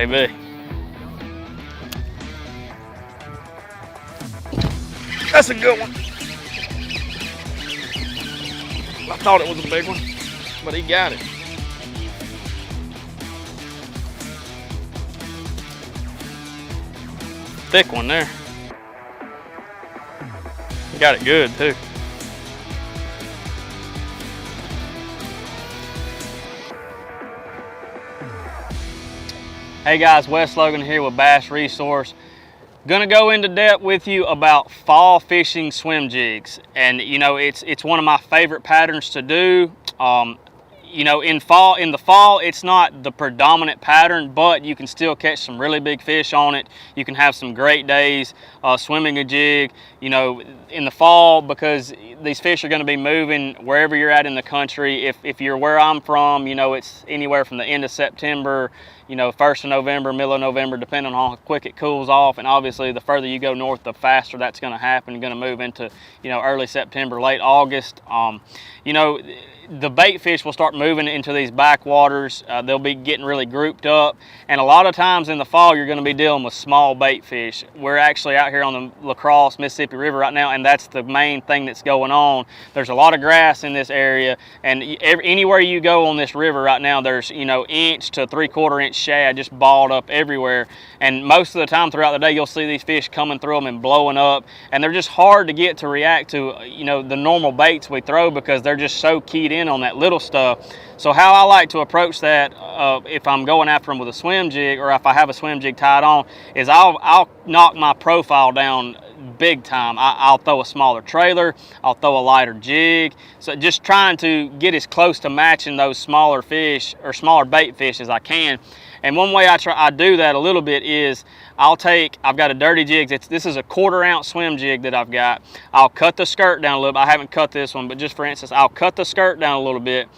Maybe. That's a good one. I thought it was a big one, but he got it. Thick one there. He got it good too. Hey guys, Wes Logan here with BassResource. Gonna go into depth with you about fall fishing swim jigs. And you know, it's one of my favorite patterns to do. You know, in the fall, it's not the predominant pattern, but you can still catch some really big fish on it. You can have some great days swimming a jig, you know, in the fall, because these fish are going to be moving wherever you're at in the country. If you're where I'm from, you know, it's anywhere from the end of September, you know, 1st of November, middle of November, depending on how quick it cools off. And obviously, the further you go north, the faster that's going to happen. You're going to move into, you know, early September, late August. You know, the bait fish will start moving into these backwaters. They'll be getting really grouped up. And a lot of times in the fall, you're going to be dealing with small bait fish. We're actually out here on the La Crosse, Mississippi River right now, and that's the main thing that's going on. There's a lot of grass in this area, and anywhere you go on this river right now, there's, you know, inch to 3/4 inch shad just balled up everywhere. And most of the time throughout the day, you'll see these fish coming through them and blowing up, and they're just hard to get to react to, you know, the normal baits we throw, because they're just so keyed in on that little stuff. So how I like to approach that, if I'm going after them with a swim jig, or if I have a swim jig tied on, is I'll knock my profile down big time. I'll throw a smaller trailer, I'll throw a lighter jig. So just trying to get as close to matching those smaller fish or smaller bait fish as I can. And one way I do that a little bit is I've got a dirty jig. This is a 1/4 ounce swim jig that I've got. I'll cut the skirt down a little bit. I haven't cut this one, but just for instance, I'll cut the skirt down a little bit.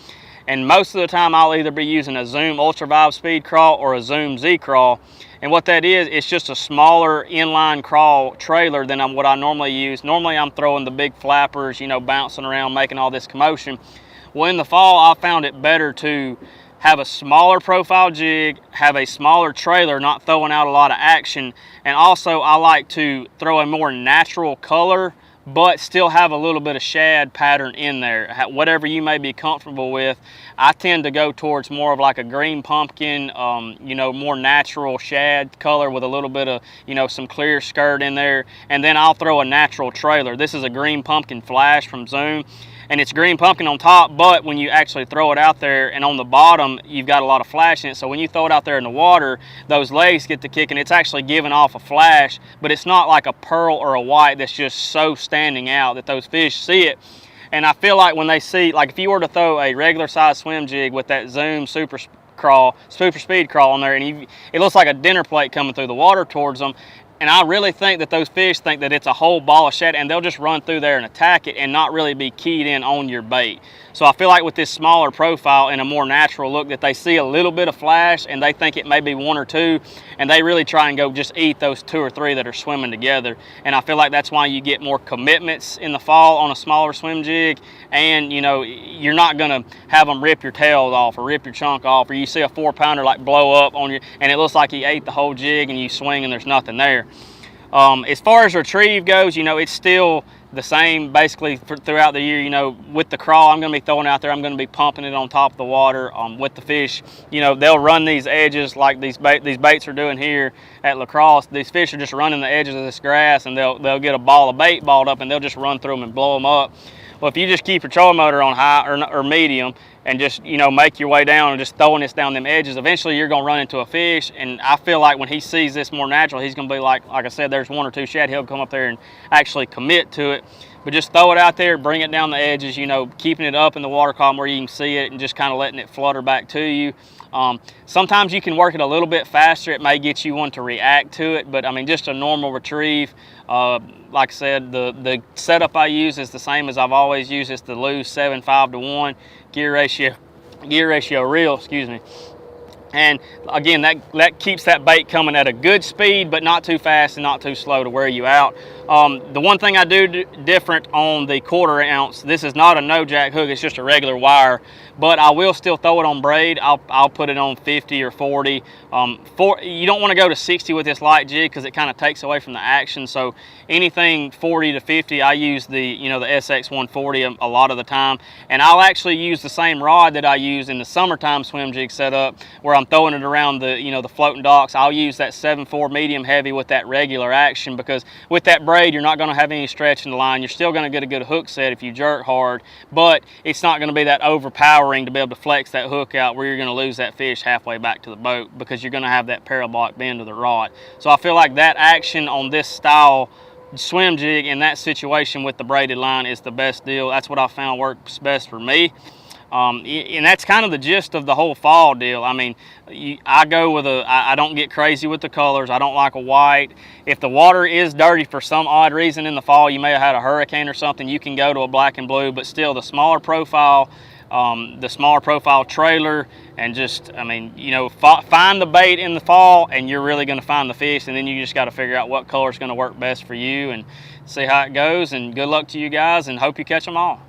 And most of the time I'll either be using a Zoom Ultra Vibe speed crawl or a Zoom Z crawl. And what that is, it's just a smaller inline crawl trailer than what I normally use. Normally I'm throwing the big flappers, you know, bouncing around, making all this commotion. Well, in the fall, I found it better to have a smaller profile jig, have a smaller trailer, not throwing out a lot of action. And also I like to throw a more natural color, but still have a little bit of shad pattern in there. Whatever you may be comfortable with. I tend to go towards more of like a green pumpkin, you know, more natural shad color with a little bit of, you know, some clear skirt in there. And then I'll throw a natural trailer. This is a green pumpkin flash from Zoom. And it's green pumpkin on top, but when you actually throw it out there and on the bottom, you've got a lot of flash in it. So when you throw it out there in the water, those legs get to kicking. It's actually giving off a flash, but it's not like a pearl or a white that's just so standing out that those fish see it. And I feel like when they see, like if you were to throw a regular size swim jig with that Zoom super speed crawl on there, and it looks like a dinner plate coming through the water towards them. And I really think that those fish think that it's a whole ball of shad, and they'll just run through there and attack it and not really be keyed in on your bait. So I feel like with this smaller profile and a more natural look, that they see a little bit of flash and they think it may be 1 or 2, and they really try and go just eat those 2 or 3 that are swimming together. And I feel like that's why you get more commitments in the fall on a smaller swim jig. And you know, you're not gonna have them rip your tails off or rip your chunk off, or you see a 4-pounder like blow up on you and it looks like he ate the whole jig, and you swing and there's nothing there. As far as retrieve goes, you know, it's still the same basically throughout the year. You know, with the crawl, I'm going to be throwing out there, I'm going to be pumping it on top of the water. With the fish, you know, they'll run these edges like these baits are doing here at La Crosse. These fish are just running the edges of this grass, and they'll get a ball of bait balled up, and they'll just run through them and blow them up. Well, if you just keep your trolling motor on high or medium, and just, you know, make your way down and just throwing this down them edges, eventually you're going to run into a fish. And I feel like when he sees this more natural, he's going to be like I said, there's 1 or 2 shad, he'll come up there and actually commit to it. But just throw it out there, bring it down the edges, you know, keeping it up in the water column where you can see it, and just kind of letting it flutter back to you. Sometimes you can work it a little bit faster. It may get you one to react to it, but I mean, just a normal retrieve. Like I said, the setup I use is the same as I've always used. It's the Lew's 7.5 to 1 gear ratio reel, excuse me. And again, that keeps that bait coming at a good speed, but not too fast and not too slow to wear you out. The one thing I do different on the 1/4 ounce, this is not a no jack hook, it's just a regular wire, but I will still throw it on braid. I'll put it on 50 or 40. You don't want to go to 60 with this light jig because it kind of takes away from the action. So anything 40 to 50, I use the the SX 140 a lot of the time, and I'll actually use the same rod that I use in the summertime swim jig setup where I'm throwing it around the the floating docks. I'll use that 7.4 medium heavy with that regular action, because with that braid you're not going to have any stretch in the line. You're still going to get a good hook set if you jerk hard, but it's not going to be that overpowering to be able to flex that hook out where you're going to lose that fish halfway back to the boat, because you're going to have that parabolic bend of the rod. So I feel like that action on this style swim jig in that situation with the braided line is the best deal. That's what I found works best for me. And that's kind of the gist of the whole fall deal. I mean, I go with I don't get crazy with the colors. I don't like a white. If the water is dirty for some odd reason in the fall, you may have had a hurricane or something, you can go to a black and blue, but still the smaller profile trailer, and just, I mean, find the bait in the fall and you're really going to find the fish, and then you just got to figure out what color is going to work best for you and see how it goes. And good luck to you guys, and hope you catch them all.